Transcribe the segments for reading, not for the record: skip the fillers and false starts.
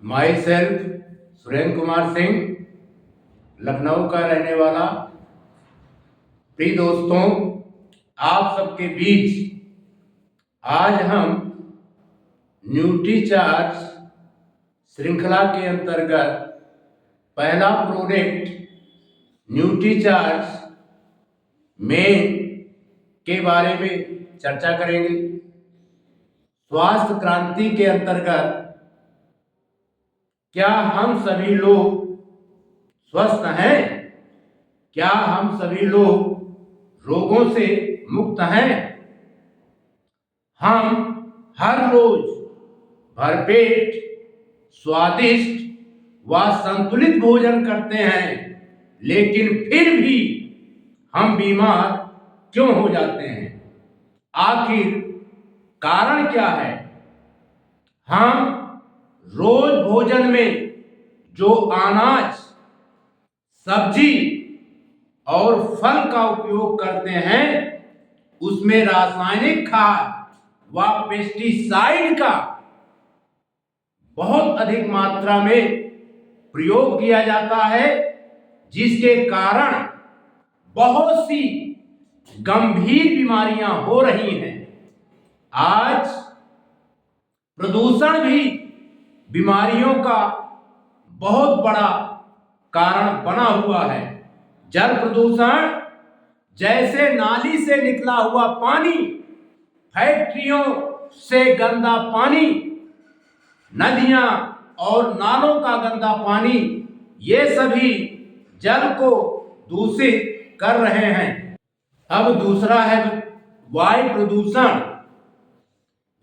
My self Surendra Kumar Singh, Lucknow का रहने वाला। प्रिय दोस्तों, आप सबके बीच आज हम न्यूट्रीचार्ज श्रृंखला के अंतर्गत पहला प्रोडक्ट न्यूट्रीचार्ज मेन के बारे में चर्चा करेंगे। स्वास्थ्य क्रांति के अंतर्गत क्या हम सभी लोग स्वस्थ हैं? क्या हम सभी लोग रोगों से मुक्त हैं? हम हर रोज भरपेट स्वादिष्ट व संतुलित भोजन करते हैं, लेकिन फिर भी हम बीमार क्यों हो जाते हैं? आखिर कारण क्या है? हम रोज भोजन में जो अनाज, सब्जी और फल का उपयोग करते हैं, उसमें रासायनिक खाद व पेस्टिसाइड का बहुत अधिक मात्रा में प्रयोग किया जाता है, जिसके कारण बहुत सी गंभीर बीमारियां हो रही हैं। आज प्रदूषण भी बीमारियों का बहुत बड़ा कारण बना हुआ है। जल प्रदूषण, जैसे नाली से निकला हुआ पानी, फैक्ट्रियों से गंदा पानी, नदियां और नालों का गंदा पानी, ये सभी जल को दूषित कर रहे हैं। अब दूसरा है वायु प्रदूषण,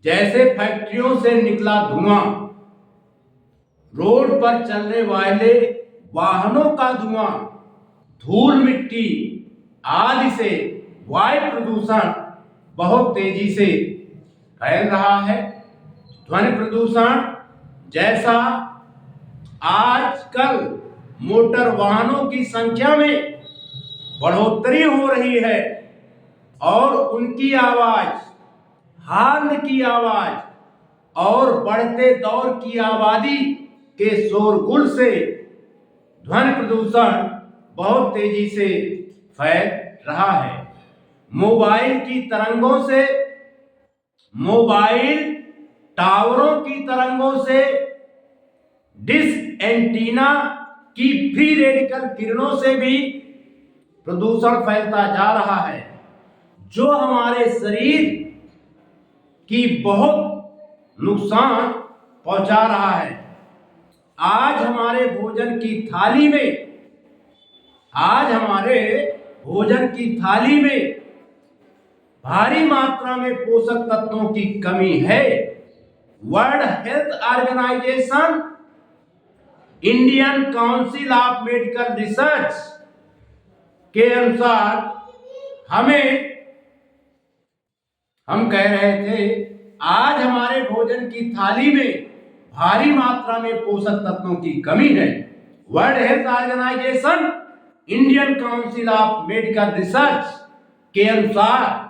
जैसे फैक्ट्रियों से निकला धुआं, रोड पर चलने वाले वाहनों का धुआं, धूल मिट्टी आदि से वायु प्रदूषण बहुत तेजी से फैल रहा है। ध्वनि प्रदूषण, जैसा आजकल मोटर वाहनों की संख्या में बढ़ोतरी हो रही है और उनकी आवाज, हॉर्न की आवाज और बढ़ते दौर की आबादी के शोरगुल से ध्वनि प्रदूषण बहुत तेजी से फैल रहा है। मोबाइल की तरंगों से, मोबाइल टावरों की तरंगों से, डिश एंटीना की फ्री रेडिकल किरणों से भी प्रदूषण फैलता जा रहा है, जो हमारे शरीर की बहुत नुकसान पहुंचा रहा है। आज हमारे भोजन की थाली में भारी मात्रा में पोषक तत्वों की कमी है। World Health Organization, Indian Council of Medical Research के अनुसार हम कह रहे थे, आज हमारे भोजन की थाली में भारी मात्रा में पोषक तत्वों की कमी है। World Health Organization, Indian Council of Medical Research के अनुसार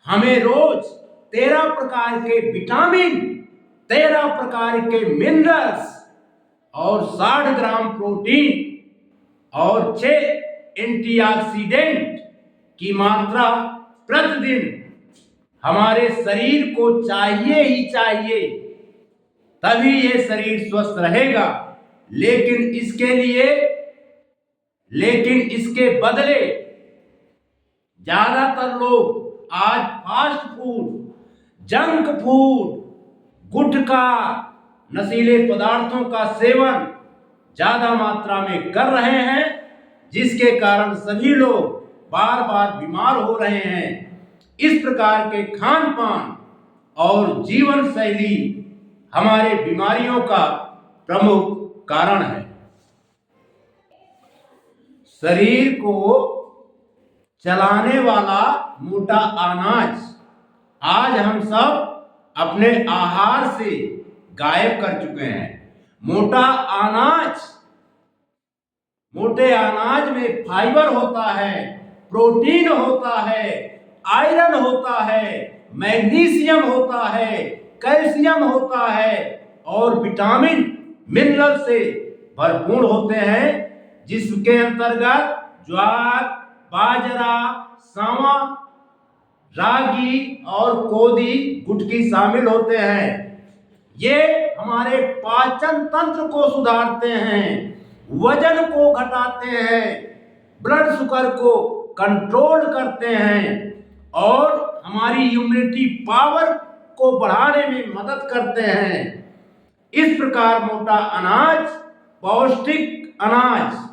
हमें रोज 13 प्रकार के विटामिन, 13 प्रकार के मिनरल्स और 60 ग्राम प्रोटीन और 6 एंटीऑक्सीडेंट की मात्रा प्रतिदिन हमारे शरीर को चाहिए ही चाहिए, तभी ये शरीर स्वस्थ रहेगा। लेकिन इसके बदले ज्यादातर लोग आज फास्ट फूड, जंक फूड, गुटखा, नशीले पदार्थों का सेवन ज्यादा मात्रा में कर रहे हैं, जिसके कारण सभी लोग बार बार बीमार हो रहे हैं। इस प्रकार के खान पान और जीवन शैली हमारे बीमारियों का प्रमुख कारण है। शरीर को चलाने वाला मोटा अनाज आज हम सब अपने आहार से गायब कर चुके हैं। मोटे अनाज में फाइबर होता है, प्रोटीन होता है, आयरन होता है, मैग्नीशियम होता है, कैल्शियम होता है और विटामिन मिनरल से भरपूर होते हैं, जिसके अंतर्गत ज्वार, बाजरा, सांवा, रागी और कोदी, गुटकी शामिल होते हैं। ये हमारे पाचन तंत्र को सुधारते हैं, वजन को घटाते हैं, ब्लड शुगर को कंट्रोल करते हैं और हमारी इम्यूनिटी पावर को बढ़ाने में मदद करते हैं। इस प्रकार मोटा अनाज, पौष्टिक अनाज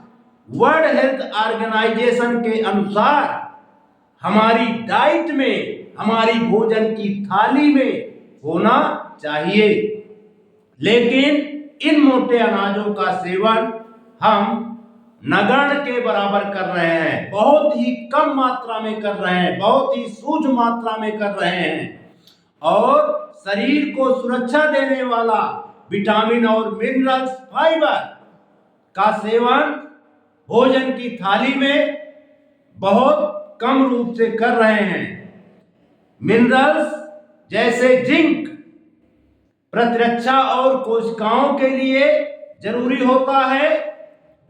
वर्ल्ड हेल्थ ऑर्गेनाइजेशन के अनुसार हमारी डाइट में, हमारी भोजन की थाली में होना चाहिए। लेकिन इन मोटे अनाजों का सेवन हम नगण्य के बराबर कर रहे हैं, बहुत ही कम मात्रा में कर रहे हैं, बहुत ही सूक्ष्म मात्रा में कर रहे हैं और शरीर को सुरक्षा देने वाला विटामिन और मिनरल्स, फाइबर का सेवन भोजन की थाली में बहुत कम रूप से कर रहे हैं। मिनरल्स जैसे जिंक प्रतिरक्षा और कोशिकाओं के लिए जरूरी होता है।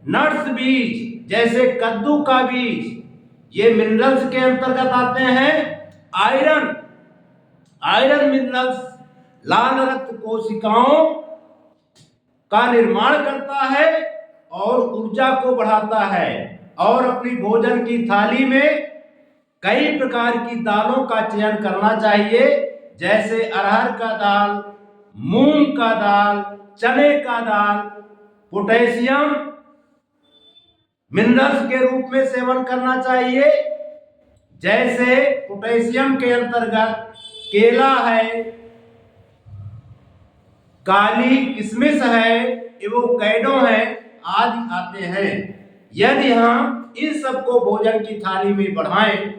नट्स बीज जैसे कद्दू का बीज, ये मिनरल्स के अंतर्गत आते हैं। आयरन मिनरल्स लाल रक्त कोशिकाओं का निर्माण करता है और ऊर्जा को बढ़ाता है। और अपनी भोजन की थाली में कई प्रकार की दालों का चयन करना चाहिए, जैसे अरहर का दाल, मूंग का दाल, चने का दाल। पोटेशियम मिनरल्स के रूप में सेवन करना चाहिए, जैसे पोटेशियम के अंतर्गत केला है, काली किशमिश है, एवोकैडो है आदि आते हैं। यदि हम इन सबको भोजन की थाली में बढ़ाएं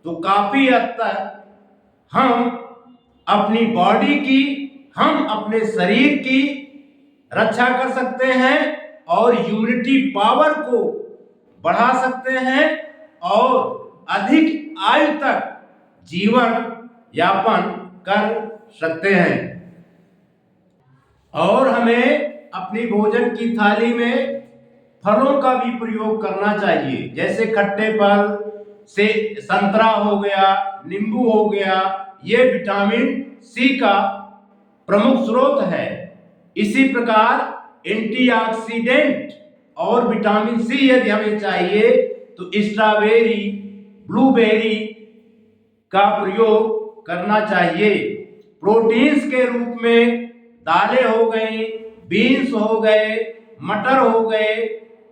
तो काफी हद तक हम अपनी बॉडी की, हम अपने शरीर की रक्षा कर सकते हैं और इम्यूनिटी पावर को बढ़ा सकते हैं और अधिक आयु तक जीवन यापन कर सकते हैं। और हमें अपनी भोजन की थाली में फलों का भी प्रयोग करना चाहिए, जैसे खट्टे फल से संतरा हो गया, नींबू हो गया, ये विटामिन सी का प्रमुख स्रोत है। इसी प्रकार एंटीऑक्सीडेंट और विटामिन सी यदि हमें चाहिए तो स्ट्रॉबेरी, ब्लूबेरी का प्रयोग करना चाहिए। प्रोटीन्स के रूप में दालें हो गई, बीन्स हो गए, मटर हो गए,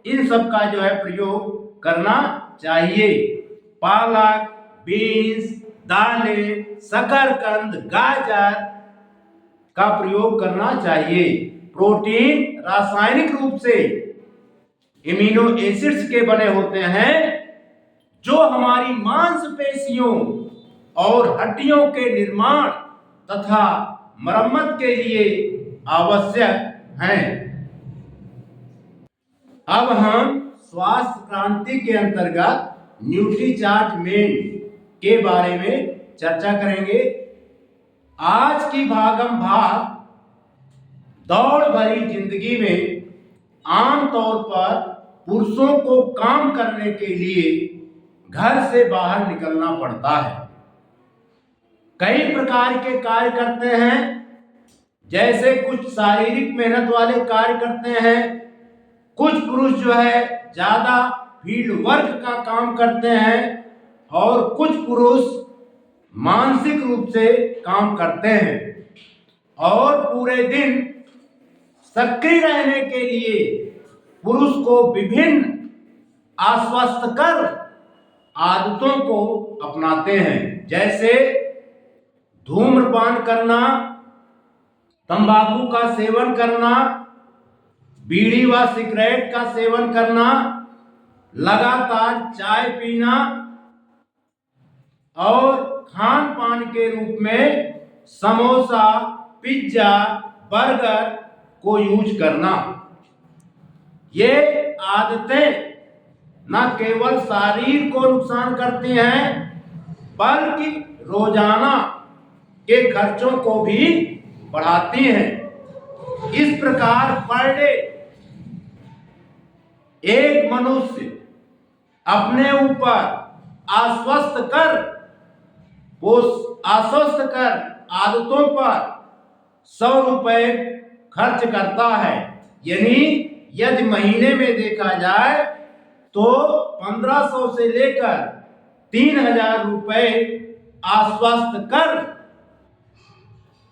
इन सब का जो है प्रयोग करना चाहिए। पालक, बीन्स, दालें, शकरकंद, गाजर का प्रयोग करना चाहिए। प्रोटीन रासायनिक रूप से एमिनो एसिड्स के बने होते हैं, जो हमारी मांसपेशियों और हड्डियों के निर्माण तथा मरम्मत के लिए आवश्यक हैं। अब हम स्वास्थ्य क्रांति के अंतर्गत न्यूट्रीचार्ट मेन के बारे में चर्चा करेंगे। आज की भागम भाग दौड़ भरी जिंदगी में आमतौर पर पुरुषों को काम करने के लिए घर से बाहर निकलना पड़ता है। कई प्रकार के कार्य करते हैं, जैसे कुछ शारीरिक मेहनत वाले कार्य करते हैं, कुछ पुरुष जो है ज्यादा फील्ड वर्क का काम करते हैं और कुछ पुरुष मानसिक रूप से काम करते हैं। और पूरे दिन सक्रिय रहने के लिए पुरुष को विभिन्न अस्वस्थकर आदतों को अपनाते हैं, जैसे धूम्रपान करना, तंबाकू का सेवन करना, बीड़ी व सिगरेट का सेवन करना, लगातार चाय पीना और खान पान के रूप में समोसा, पिज्जा, बर्गर को यूज करना। ये आदतें न केवल शरीर को नुकसान करती हैं, बल्कि रोजाना के खर्चों को भी बढ़ाती हैं। इस प्रकार पर डे एक मनुष्य अपने ऊपर आश्वस्त कर आदतों पर 100 रुपए खर्च करता है। यानी यदि महीने में देखा जाए तो 1500 से लेकर 3000 रुपए आश्वस्त कर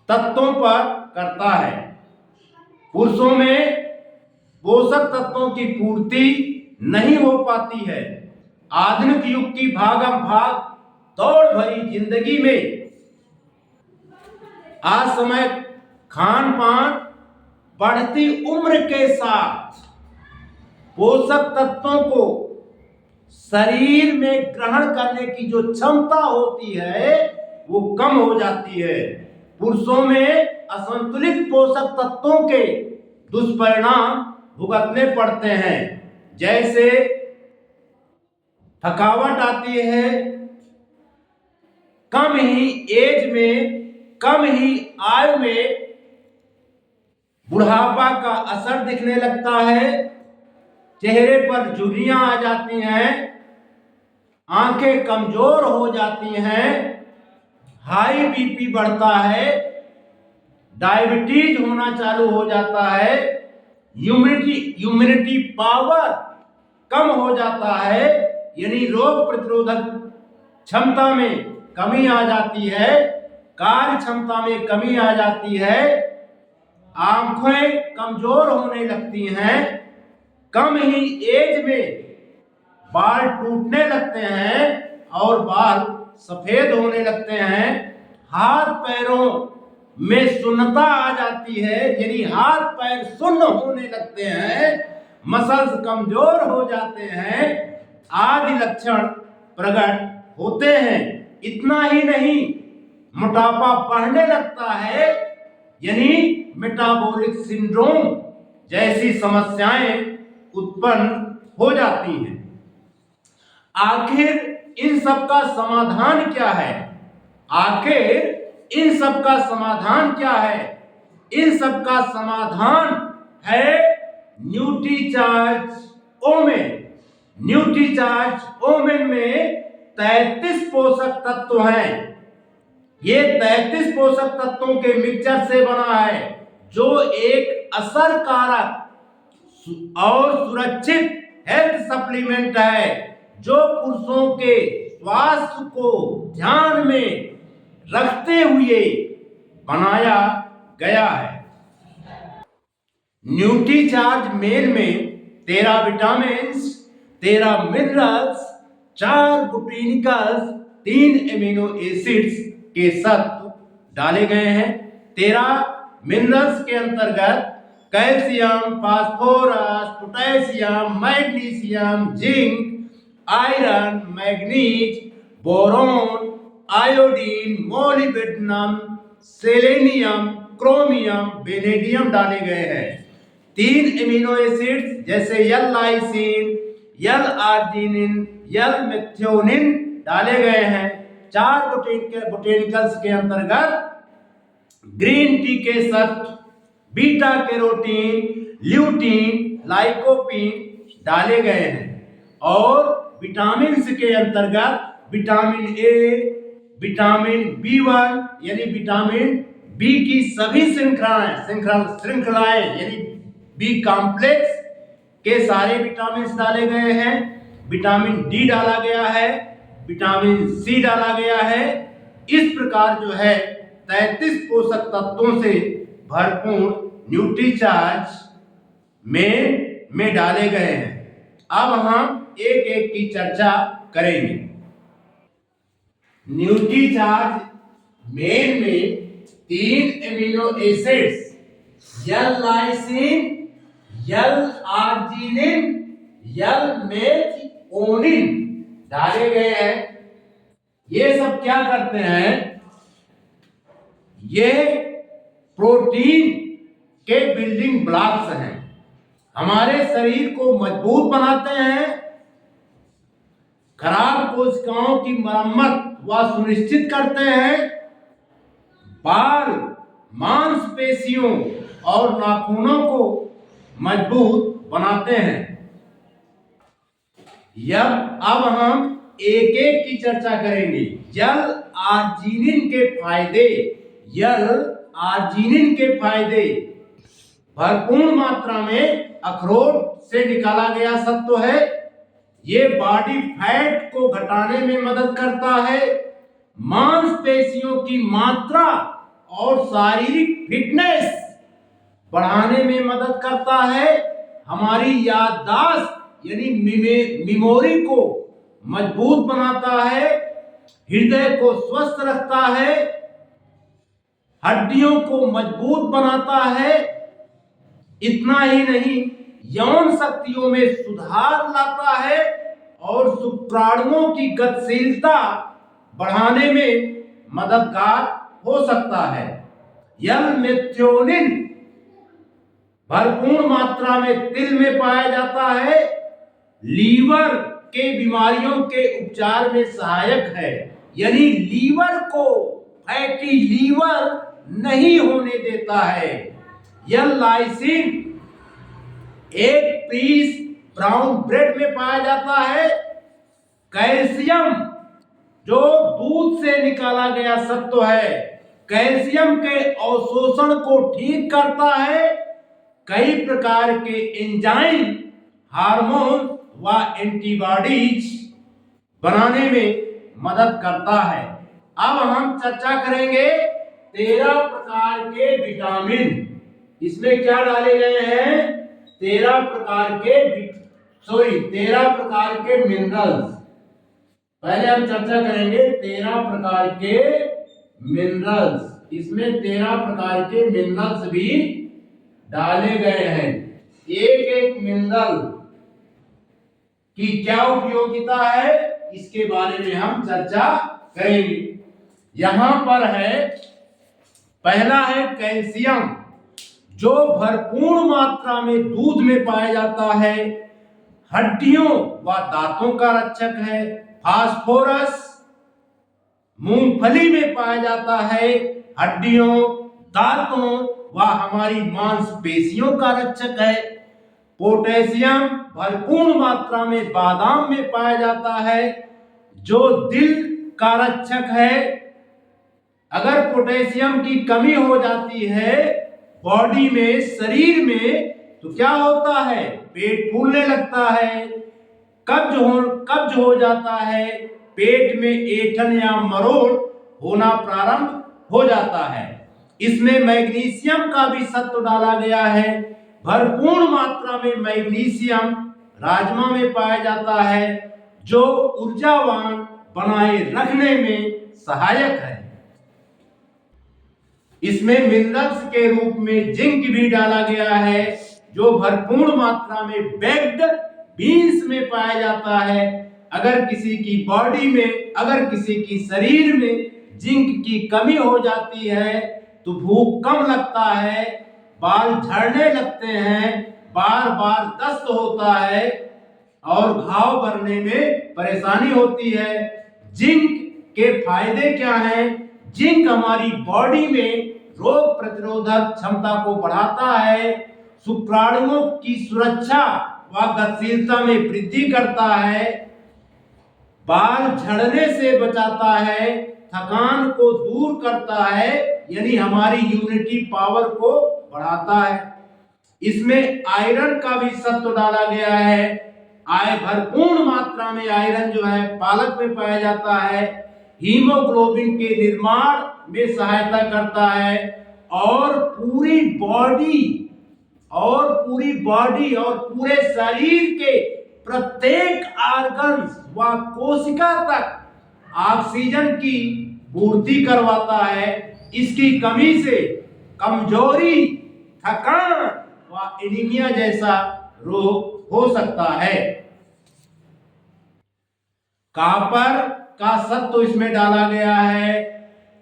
तत्वों पर करता है। पुरुषों में पोषक तत्वों की पूर्ति नहीं हो पाती है। आधुनिक युग की भागम भाग दौड़ भरी जिंदगी में आज समय खान पान बढ़ती उम्र के साथ पोषक तत्वों को शरीर में ग्रहण करने की जो क्षमता होती है वो कम हो जाती है। पुरुषों में असंतुलित पोषक तत्वों के दुष्परिणाम भुगतने पड़ते हैं, जैसे थकावट आती है, कम ही आयु में बुढ़ापा का असर दिखने लगता है, चेहरे पर झुर्रियां आ जाती हैं, आंखें कमजोर हो जाती हैं, हाई बीपी बढ़ता है, डायबिटीज होना चालू हो जाता है, इम्यूनिटी पावर कम हो जाता है, यानी रोग प्रतिरोधक क्षमता में कमी आ जाती है, कार्य क्षमता में कमी आ जाती है, आंखें कमजोर होने लगती हैं, कम ही एज में बाल टूटने लगते हैं और बाल सफेद होने लगते हैं, हाथ पैरों में सुन्नता आ जाती है, यानी हाथ पैर सुन्न होने लगते हैं, मसल्स कमजोर हो जाते हैं, आदि लक्षण प्रकट होते हैं। इतना ही नहीं, मोटापा बढ़ने लगता है, यानी मेटाबॉलिक सिंड्रोम जैसी समस्याएं उत्पन्न हो जाती हैं। आखिर इन सब का समाधान क्या है? इन सब का समाधान क्या है? इन सब का समाधान है न्यूट्रीचार्ज ओमेन। न्यूट्रीचार्ज ओमेन में 33 पोषक तत्व हैं। ये 33 पोषक तत्वों के मिक्सचर से बना है, जो एक असरकारक और सुरक्षित हेल्थ सप्लीमेंट है, जो पुरुषों के स्वास्थ्य को ध्यान में रखते हुए बनाया गया है। न्यूट्रीचार्ज मेन में 13 vitamins, 13 minerals, 4 botanicals, 3 amino acids के सत्व डाले गए हैं। 13 मिनरल्स के अंतर्गत calcium, phosphorus, potassium, magnesium, zinc, iron, manganese, boron, iodine, molybdenum, selenium, chromium, vanadium डाले गए हैं। 3 एमिनो एसिड्स जैसे L-लाइसिन, L-आर्जिनिन, L-मेथियोनिन डाले गए हैं। 4 बोटेनिकल्स के अंतर्गत ग्रीन टी के सत्व, बीटा कैरोटीन, ल्यूटीन, लाइकोपीन डाले गए हैं। और विटामिन के अंतर्गत विटामिन ए, विटामिन B1 यानी विटामिन बी की सभी श्रृंखलाएं यानी बी कॉम्प्लेक्स के सारे विटामिन डाले गए हैं। विटामिन डी डाला गया है, विटामिन सी डाला गया है। इस प्रकार जो है 33 पोषक तत्वों से भरपूर न्यूट्रीचार्ज में डाले गए हैं। अब हम एक एक की चर्चा करेंगे। न्यूट्रीचार्ज मेन में 3 एमिनो एसिड्स L-लाइसिन, L-आर्जिनिन, L-मेथिओनिन डाले गए हैं। ये सब क्या करते हैं? ये प्रोटीन के बिल्डिंग ब्लॉक्स हैं, हमारे शरीर को मजबूत बनाते हैं, खराब कोशिकाओं की मरम्मत व सुनिश्चित करते हैं, बाल, मांसपेशियों और नाखूनों को मजबूत बनाते हैं। अब हम एक एक की चर्चा करेंगे। यल आर्जिनिन के फायदे भरपूर मात्रा में अखरोट से निकाला गया सत्व है। ये बॉडी फैट को घटाने में मदद करता है, मांसपेशियों की मात्रा और शारीरिक फिटनेस बढ़ाने में मदद करता है, हमारी याददाश्त यानी मेमोरी को मजबूत बनाता है, हृदय को स्वस्थ रखता है, हड्डियों को मजबूत बनाता है। इतना ही नहीं, यौन शक्तियों में सुधार लाता है और शुक्राणुओं की गतिशीलता बढ़ाने में मददगार हो सकता है। मेथियोनिन भरपूर मात्रा में तिल में पाया जाता है, लीवर के बीमारियों के उपचार में सहायक है, यानी लीवर को फैटी लीवर नहीं होने देता है। लाइसिन एक पीस ब्राउन ब्रेड में पाया जाता है। कैल्शियम जो दूध से निकाला गया सत्व है, कैल्शियम के अवशोषण को ठीक करता है, कई प्रकार के एंजाइम, हार्मोन व एंटीबॉडीज बनाने में मदद करता है। अब हम चर्चा करेंगे 13 प्रकार के विटामिन। इसमें क्या डाले गए हैं? 13 प्रकार के मिनरल्स। पहले हम चर्चा करेंगे 13 प्रकार के मिनरल्स। इसमें 13 प्रकार के मिनरल्स भी डाले गए हैं। एक एक मिनरल की क्या उपयोगिता है, इसके बारे में हम चर्चा करेंगे। यहां पर है, पहला है कैल्शियम, जो भरपूर मात्रा में दूध में पाया जाता है, हड्डियों व दांतों का रक्षक है। फास्फोरस मूंगफली में पाया जाता है, हड्डियों, दांतों व हमारी मांसपेशियों का रक्षक है। पोटेशियम भरपूर मात्रा में बादाम में पाया जाता है, जो दिल का रक्षक है। अगर पोटेशियम की कमी हो जाती है बॉडी में, शरीर में, तो क्या होता है? पेट फूलने लगता है, कब्ज हो जाता है, पेट में ऐंठन या मरोड़ होना प्रारंभ हो जाता है। इसमें मैग्नीशियम का भी सत्व डाला गया है। भरपूर मात्रा में मैग्नीशियम राजमा में पाया जाता है, जो ऊर्जावान बनाए रखने में सहायक है। इसमें मिनरल्स के रूप में जिंक भी डाला गया है, जो भरपूर मात्रा में बेक्ड बीन्स में पाया जाता है। अगर किसी की बॉडी में, अगर किसी की शरीर में जिंक की कमी हो जाती है तो भूख कम लगता है, बाल झड़ने लगते हैं, बार बार दस्त होता है और घाव भरने में परेशानी होती है। जिंक के फायदे क्या हैं? जिंक हमारी बॉडी में रोग प्रतिरोधक क्षमता को बढ़ाता है, शुक्राणुओं की सुरक्षा व गतिशीलता में वृद्धि करता है, बाल झड़ने से बचाता है, थकान को दूर करता है, यानी हमारी इम्यूनिटी पावर को बढ़ाता है। इसमें आयरन का भी सत्व डाला गया है। भरपूर मात्रा में आयरन जो है पालक में पाया जाता है, हीमोग्लोबिन के निर्माण में सहायता करता है और पूरी बॉडी और पूरे शरीर के प्रत्येक ऑर्गन्स व कोशिका तक ऑक्सीजन की पूर्ति करवाता है। इसकी कमी से कमजोरी, थकान व एनीमिया जैसा रोग हो सकता है। कॉपर का सत्व इसमें डाला गया है,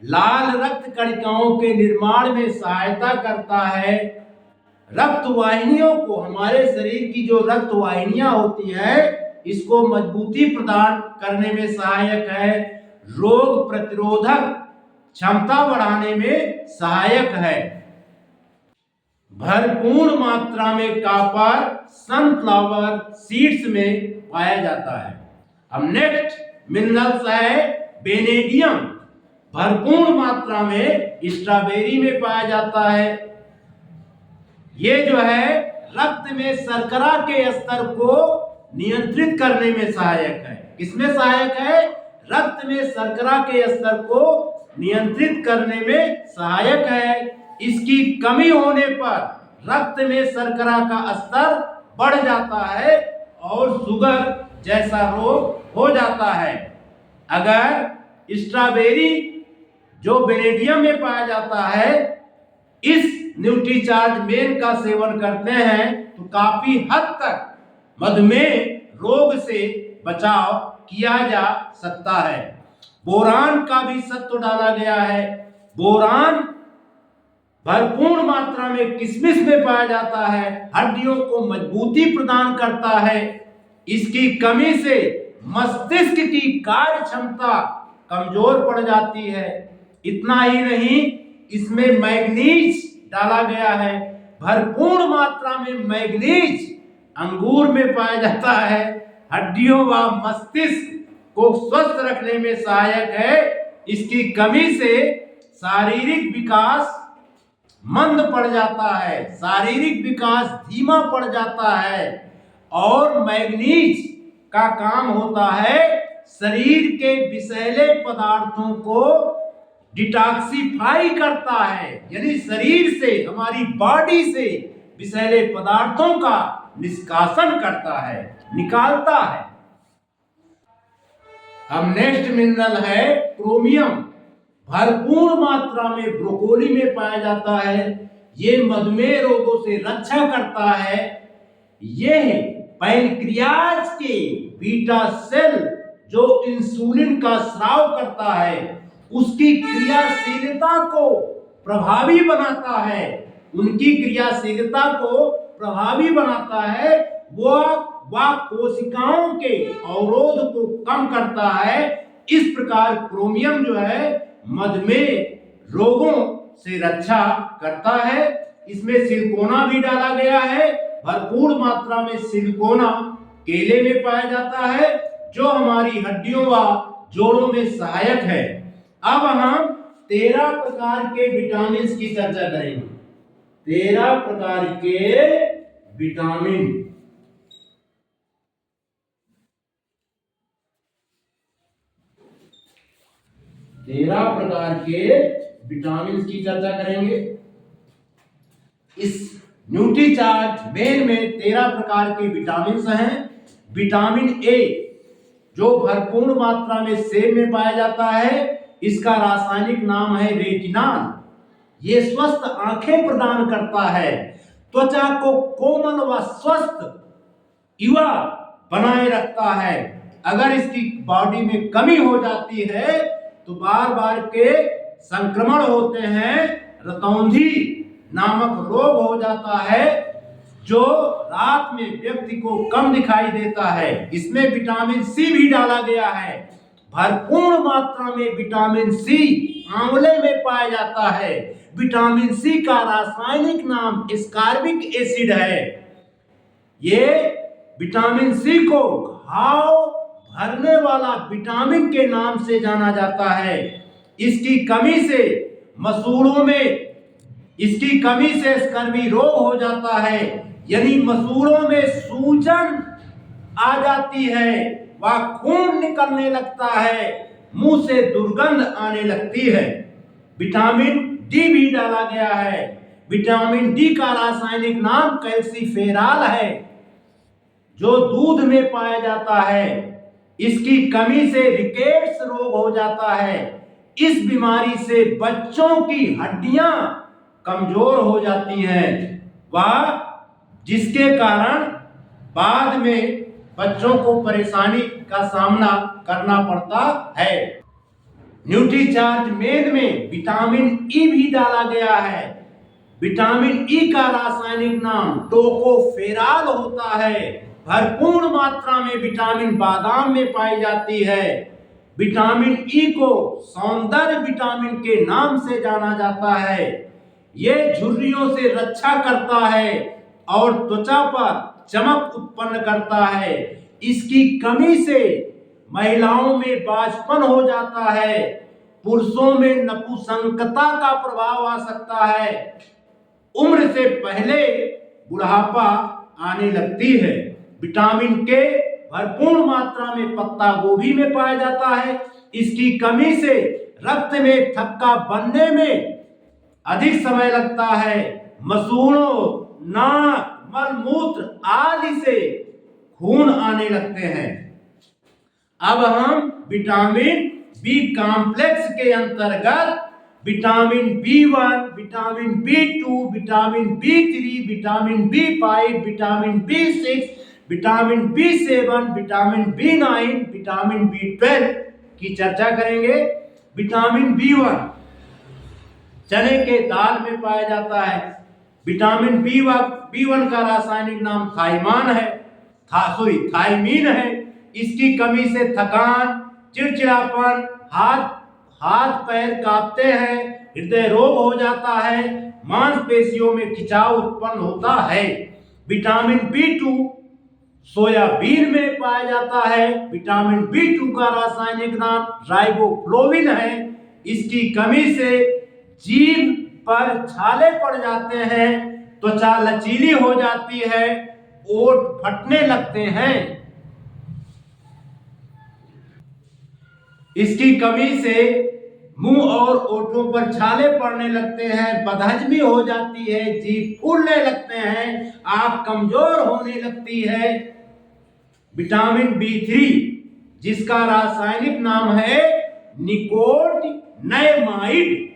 लाल रक्त कणिकाओं के निर्माण में सहायता करता है, रक्त वाहिनियों को, हमारे शरीर की जो रक्त वाहिनियां होती है, इसको मजबूती प्रदान करने में सहायक है, रोग प्रतिरोधक क्षमता बढ़ाने में सहायक है। भरपूर मात्रा में कॉपर सनफ्लावर सीड्स में पाया जाता है। अब नेक्स्ट मिनरल्स है वेनेडियम, भरपूर मात्रा में स्ट्रॉबेरी में पाया जाता है। ये जो है रक्त में शर्करा के स्तर को नियंत्रित करने में सहायक है। किसमें सहायक है? रक्त में शर्करा के स्तर को नियंत्रित करने में सहायक है। इसकी कमी होने पर रक्त में शर्करा का स्तर बढ़ जाता है और शुगर जैसा रोग हो जाता है। अगर स्ट्रॉबेरी जो वेनेडियम में पाया जाता है, इस न्यूट्रीचार्ज मेन का सेवन करते हैं तो काफी हद तक मधुमेह रोग से बचाव किया जा सकता है। बोरान का भी सत्व डाला गया है। बोरान भरपूर मात्रा में किशमिश में पाया जाता है, हड्डियों को मजबूती प्रदान करता है। इसकी कमी से मस्तिष्क की कार्य क्षमता कमजोर पड़ जाती है। इतना ही नहीं, इसमें मैग्नीज डाला गया है। भरपूर मात्रा में मैग्नीज अंगूर में पाया जाता है, हड्डियों व मस्तिष्क को स्वस्थ रखने में सहायक है। इसकी कमी से शारीरिक विकास मंद पड़ जाता है, शारीरिक विकास धीमा पड़ जाता है। और मैग्नीज का काम होता है शरीर के विषैले पदार्थों को डिटॉक्सिफाई करता है, यानी शरीर से, हमारी बॉडी से विषैले पदार्थों का निष्कासन करता है, निकालता है। अब नेक्स्ट मिनरल है क्रोमियम, भरपूर मात्रा में ब्रोकोली में पाया जाता है। ये मधुमेह रोगों से रक्षा करता है। यह पैनक्रियाज के बीटा सेल जो इंसुलिन का स्राव करता है, उसकी क्रियाशीलता को प्रभावी बनाता है। उनकी क्रियाशीलता को प्रभावी बनाता है। वह कोशिकाओं के अवरोध को कम करता है। इस प्रकार क्रोमियम जो है मधुमेह रोगों से रक्षा करता है। इसमें सिलिकोना भी डाला गया है। भरपूर मात्रा में सिलिकोना केले में पाया जाता है, जो हमारी हड्डियों व जोड़ों में सहायक है। अब हम 13 प्रकार के विटामिन की चर्चा करेंगे। 13 प्रकार के विटामिन। 13 प्रकार के विटामिन की चर्चा करेंगे। इस न्यूट्रीचार्ज मेन में 13 प्रकार के विटामिन हैं। विटामिन ए जो भरपूर मात्रा में सेब में पाया जाता है, इसका रासायनिक नाम है रेटिनॉल। ये स्वस्थ आंखें प्रदान करता है, त्वचा को कोमल व स्वस्थ युवा बनाए रखता है। अगर इसकी बॉडी में कमी हो जाती है तो बार बार के संक्रमण होते हैं, रतौंधी नामक रोग हो जाता है, जो रात में व्यक्ति को कम दिखाई देता है। इसमें विटामिन सी भी डाला गया है। भरपूर मात्रा में विटामिन सी आंवले में पाया जाता है। विटामिन सी का रासायनिक नाम एस्कॉर्बिक एसिड है। ये विटामिन सी को घाव भरने वाला विटामिन के नाम से जाना जाता है। इसकी कमी से मसूड़ों में स्कर्वी रोग हो जाता है, यानी मसूड़ों में सूजन आ जाती है, वह खून निकलने लगता है, मुंह से दुर्गंध आने लगती है। विटामिन डी भी डाला गया है। विटामिन डी का रासायनिक नाम कैल्सीफेरॉल है, जो दूध में पाया जाता है। इसकी कमी से रिकेट्स रोग हो जाता है। इस बीमारी से बच्चों की हड्डियां कमजोर हो जाती हैं, जिसके कारण बाद में बच्चों को परेशानी का सामना करना पड़ता है। न्यूट्रीचार्ज मेन में विटामिन ई भी डाला गया है। विटामिन ई का रासायनिक नाम टोकोफेरॉल होता है। भरपूर मात्रा में विटामिन बादाम में पाई जाती है। विटामिन ई को सौंदर्य विटामिन के नाम से जाना जाता है। ये झुर्रियों से रक्षा करता है और त्वचा पर चमक उत्पन्न करता है। इसकी कमी से महिलाओं में बाझपन हो जाता है, पुरुषों में नपुंसकता का प्रभाव आ सकता है, उम्र से पहले बुढ़ापा आने लगती है। विटामिन के भरपूर मात्रा में पत्ता गोभी में पाया जाता है। इसकी कमी से रक्त में थक्का बनने में अधिक समय लगता है। मसूड़ों, नाक, मलमूत्र आदि से खून आने लगते हैं। अब हम विटामिन बी कॉम्प्लेक्स के अंतर्गत vitamin B1, vitamin B2, vitamin B3, vitamin B5, vitamin B6, vitamin B7, vitamin B9, vitamin B12 की चर्चा करेंगे। विटामिन B1 चने के दाल में पाया जाता है। विटामिन B1 का रासायनिक नाम थायमीन है। इसकी कमी से थकान, चिड़चिड़ापन, हाथ पैर कांपते हैं, हृदय रोग हो जाता है, मांसपेशियों में खिंचाव उत्पन्न होता है। विटामिन B2 सोयाबीन में पाया जाता है। विटामिन B2 का रासायनिक नाम राइबोफ्लोविन है। इसकी कमी से जीभ पर छाले पड़ जाते हैं, त्वचा लचीली हो जाती है, ओठ फटने लगते हैं। इसकी कमी से मुंह और ओठों पर छाले पड़ने लगते हैं, बदहजमी हो जाती है, जीभ फूलने लगते हैं, आंख कमजोर होने लगती है। विटामिन B3 जिसका रासायनिक नाम है निकोटिनैमाइड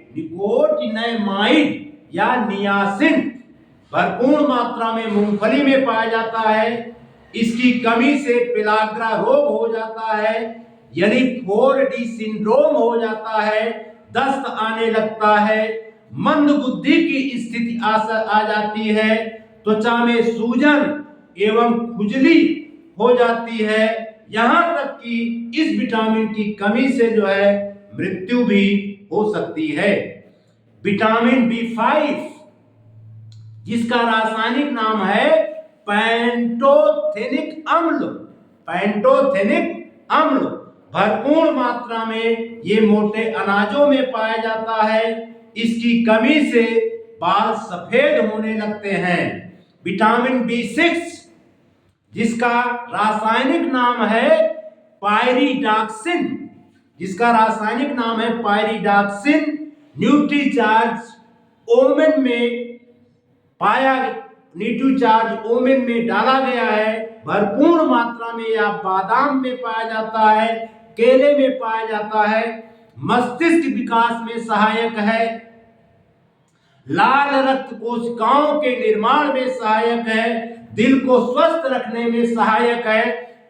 या नियासिन, भरपूर मात्रा में मूंगफली में पाया जाता है। इसकी कमी से पेलाग्रा रोग हो जाता है, यानी 4D सिंड्रोम हो जाता है, दस्त आने लगता है, मंद बुद्धि की स्थिति आ जाती है, त्वचा में सूजन एवं खुजली हो जाती है, यहां तक कि इस विटामिन की कमी से जो है मृत्यु भी हो सकती है। विटामिन B5 जिसका रासायनिक नाम है पैंटोथेनिक अम्ल, भरपूर मात्रा में ये मोटे अनाजों में पाया जाता है। इसकी कमी से बाल सफेद होने लगते हैं। विटामिन B6 जिसका रासायनिक नाम है पायरिडॉक्सिन, न्यूट्रीचार्ज ओमेन में डाला गया है। भरपूर मात्रा में यह बादाम में पाया जाता है, केले में पाया जाता है, मस्तिष्क विकास में सहायक है, लाल रक्त कोशिकाओं के निर्माण में सहायक है, दिल को स्वस्थ रखने में सहायक है,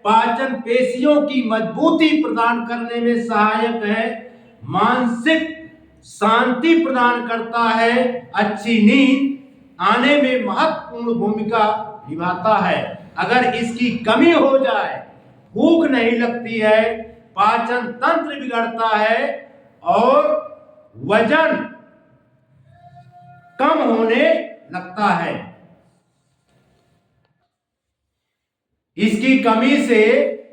पाचन पेशियों की मजबूती प्रदान करने में सहायक है, मानसिक शांति प्रदान करता है, अच्छी नींद आने में महत्वपूर्ण भूमिका निभाता है। अगर इसकी कमी हो जाए, भूख नहीं लगती है, पाचन तंत्र बिगड़ता है और वजन कम होने लगता है। इसकी कमी से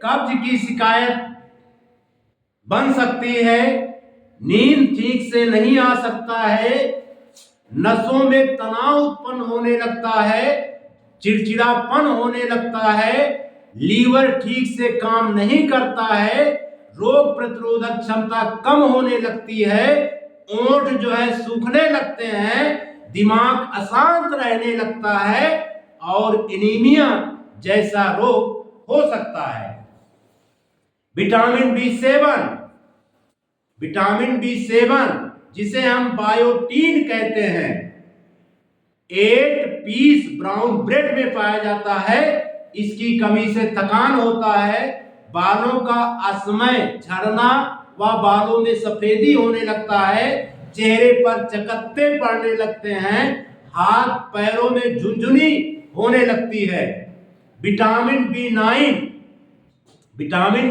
कब्ज की शिकायत बन सकती है, नींद ठीक से नहीं आ सकता है, नसों में तनाव उत्पन्न होने लगता है, चिड़चिड़ापन होने लगता है, लीवर ठीक से काम नहीं करता है, रोग प्रतिरोधक क्षमता कम होने लगती है, ओंठ जो है सूखने लगते हैं, दिमाग अशांत रहने लगता है और एनीमिया जैसा रोग हो सकता है। विटामिन B7 जिसे हम बायोटीन कहते हैं, 8 पीस ब्राउन ब्रेड में पाया जाता है। इसकी कमी से थकान होता है, बालों का असमय झड़ना व बालों में सफेदी होने लगता है, चेहरे पर चकत्ते पड़ने लगते हैं, हाथ पैरों में झुनझुनी होने लगती है। विटामिन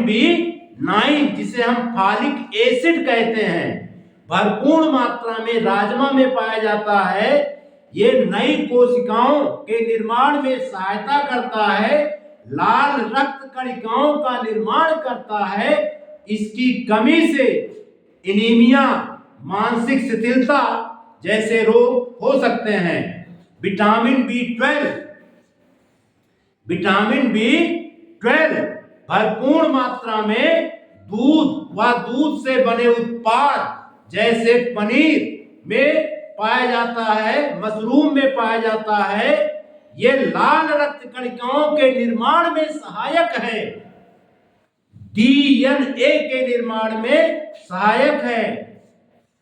B9 जिसे हम फॉलिक एसिड कहते हैं, भरपूर मात्रा में राजमा में पाया जाता है। ये नई कोशिकाओं के निर्माण में सहायता करता है, लाल रक्त कणिकाओं का निर्माण करता है। इसकी कमी से एनीमिया, मानसिक शिथिलता जैसे रोग हो सकते हैं। विटामिन बी 12 भरपूर मात्रा में दूध व दूध से बने उत्पाद जैसे पनीर में पाया जाता है, मशरूम में पाया जाता है। ये लाल रक्त कणिकाओं के निर्माण में सहायक है, डीएनए के निर्माण में सहायक है।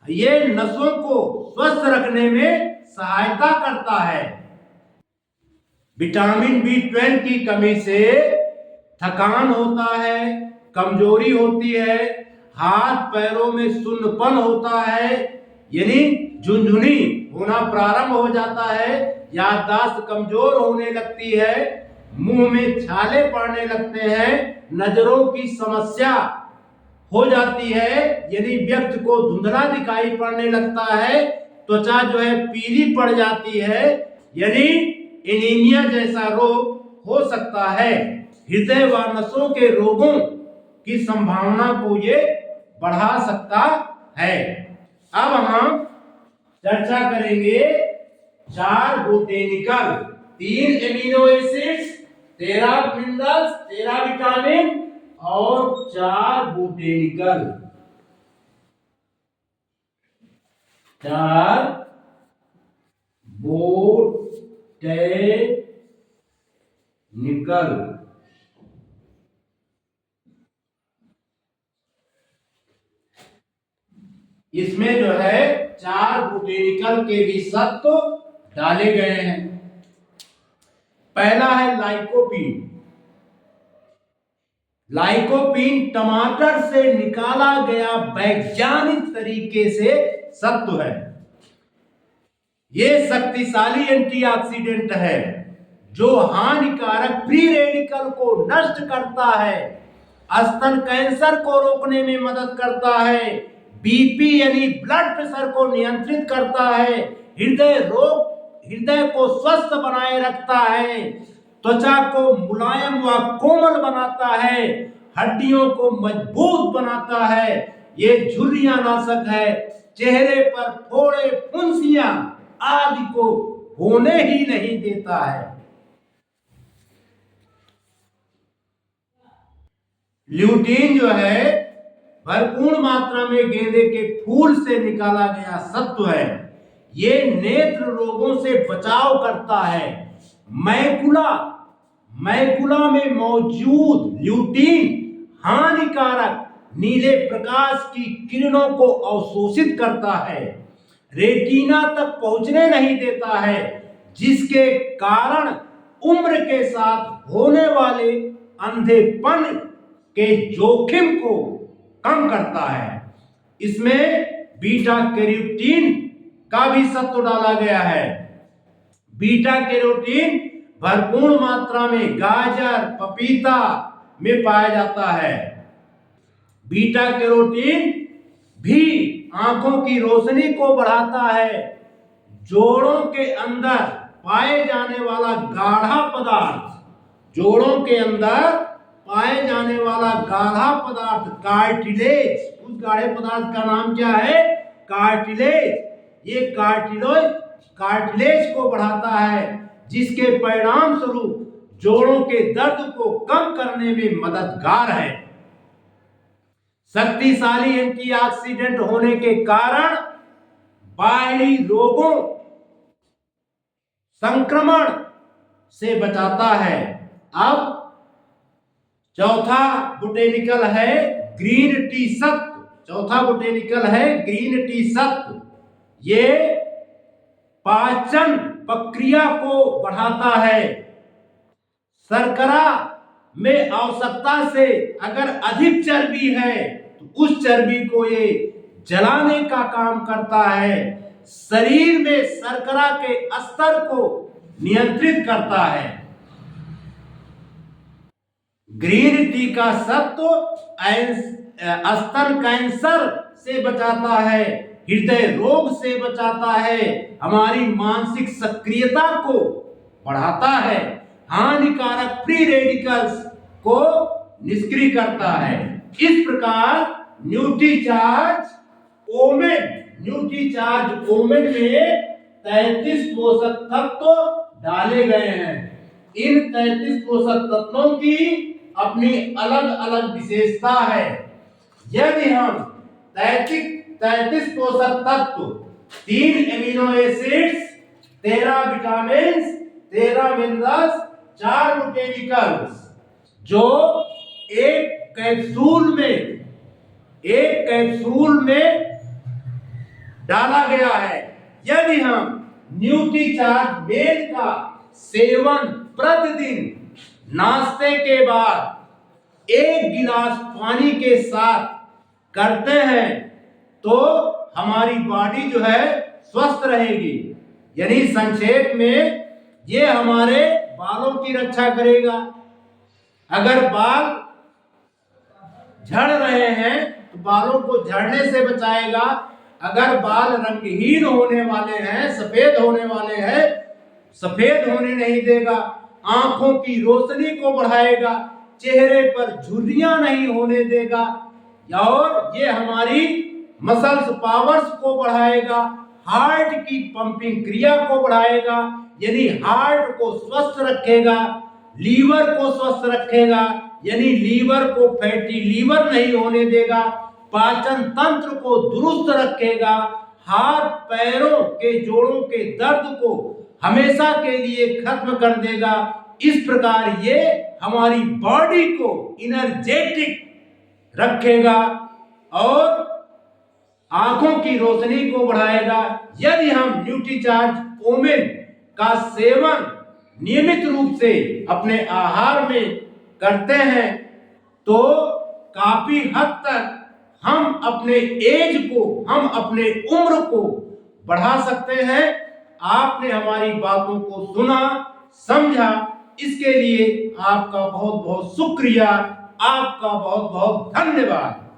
ये नसों को स्वस्थ रखने में सहायता करता है। विटामिन बी 12 की कमी से थकान होता है, कमजोरी होती है, हाथ पैरों में सुन्नपन होता है, यानी झुनझुनी होना प्रारंभ हो जाता है, याददाश्त कमजोर होने लगती है, मुंह में छाले पड़ने लगते हैं, नजरों की समस्या हो जाती है, यानी व्यक्ति को धुंधला दिखाई पड़ने लगता है, त्वचा जो है पीली पड़ जाती है, यानी एनीमिया जैसा रोग हो सकता है। हृदय व नसों के रोगों की संभावना को ये बढ़ा सकता है। अब हम चर्चा करेंगे 4 botanical, 3 amino acids, 13 minerals, 13 vitamin और 4 बोटेनिकल। 4 बोटेनिकल। इसमें जो है 4 बोटेनिकल के भी सत्व डाले गए हैं। पहला है लाइकोपीन। लाइकोपीन टमाटर से निकाला गया वैज्ञानिक तरीके से सत्व है। यह शक्तिशाली एंटीऑक्सीडेंट है जो हानिकारक फ्री रेडिकल को नष्ट करता है, स्तन कैंसर को रोकने में मदद करता है, बीपी यानी ब्लड प्रेशर को नियंत्रित करता है, हृदय को स्वस्थ बनाए रखता है, त्वचा को मुलायम व कोमल बनाता है, हड्डियों को मजबूत बनाता है। ये झुर्रियां नाशक है, चेहरे पर फोड़े फुंसियां आदि को होने ही नहीं देता है। ल्यूटीन जो है भरपूर मात्रा में गेंदे के फूल से निकाला गया सत्व है। ये नेत्र रोगों से बचाव करता है। मैकुला में मौजूद ल्यूटीन हानिकारक नीले प्रकाश की किरणों को अवशोषित करता है, रेटिना तक पहुंचने नहीं देता है, जिसके कारण उम्र के साथ होने वाले अंधेपन के जोखिम को कम करता है। इसमें बीटा कैरोटीन का भी सत्व डाला गया है। बीटा कैरोटीन भरपूर मात्रा में गाजर, पपीता में पाया जाता है। बीटा कैरोटीन भी आंखों की रोशनी को बढ़ाता है। जोड़ों के अंदर पाए जाने वाला गाढ़ा कार्टिलेज, उस गाढ़े पदार्थ का नाम क्या है? कार्टिलेज। ये कार्टिलेज को बढ़ाता है, जिसके परिणाम स्वरूप जोड़ों के दर्द को कम करने में मददगार है। शक्तिशाली एंटीऑक्सीडेंट होने के कारण बाहरी रोगों, संक्रमण से बचाता है। अब चौथा बोटेनिकल है ग्रीन टी सत्व। ये पाचन प्रक्रिया को बढ़ाता है। शर्करा में आवश्यकता से अगर अधिक चर्बी है तो उस चर्बी को ये जलाने का काम करता है। शरीर में शर्करा के स्तर को नियंत्रित करता है। ग्रीन टी का सत्व स्तन कैंसर से बचाता है, हृदय रोग से बचाता है, हमारी मानसिक सक्रियता को बढ़ाता है, हानिकारक फ्री रेडिकल्स को निष्क्रिय करता है। इस प्रकार न्यूट्रीचार्ज ओमेन में 33 पोषक तत्व डाले गए हैं। इन 33 पोषक तत्वों की अपनी अलग अलग विशेषता है। यदि हम 33 पोषक तत्व, 3 amino acids, 13 vitamin, 13 minerals, 4 botanicals जो एक कैप्सूल में डाला गया है, यदि हम न्यूट्रीचार्ज मेल का सेवन प्रतिदिन नाश्ते के बाद 1 गिलास पानी के साथ करते हैं तो हमारी बॉडी जो है स्वस्थ रहेगी। यानी संक्षेप में ये हमारे बालों की रक्षा करेगा। अगर बाल झड़ रहे हैं तो बालों को झड़ने से बचाएगा। अगर बाल रंगहीन होने वाले हैं, सफेद होने वाले हैं, सफेद होने नहीं देगा। आंखों की रोशनी को बढ़ाएगा, चेहरे पर झुर्रियां नहीं होने देगा, और ये हमारी मसल्स पावर्स को बढ़ाएगा, हार्ट की पंपिंग क्रिया को बढ़ाएगा, यानी हार्ट को स्वस्थ रखेगा, लीवर को स्वस्थ रखेगा, यानी लीवर को फैटी लीवर नहीं होने देगा, पाचन तंत्र को दुरुस्त रखेगा, हाथ पैरों के जोड़ों के दर्द को हमेशा के लिए खत्म कर देगा। इस प्रकार ये हमारी बॉडी को एनर्जेटिक रखेगा और आंखों की रोशनी को बढ़ाएगा। यदि हम न्यूट्रीचार्ज ओमेन का सेवन नियमित रूप से अपने आहार में करते हैं तो काफी हद तक हम अपने अपने उम्र को बढ़ा सकते हैं। आपने हमारी बातों को सुना, समझा, इसके लिए आपका बहुत बहुत शुक्रिया, आपका बहुत बहुत धन्यवाद।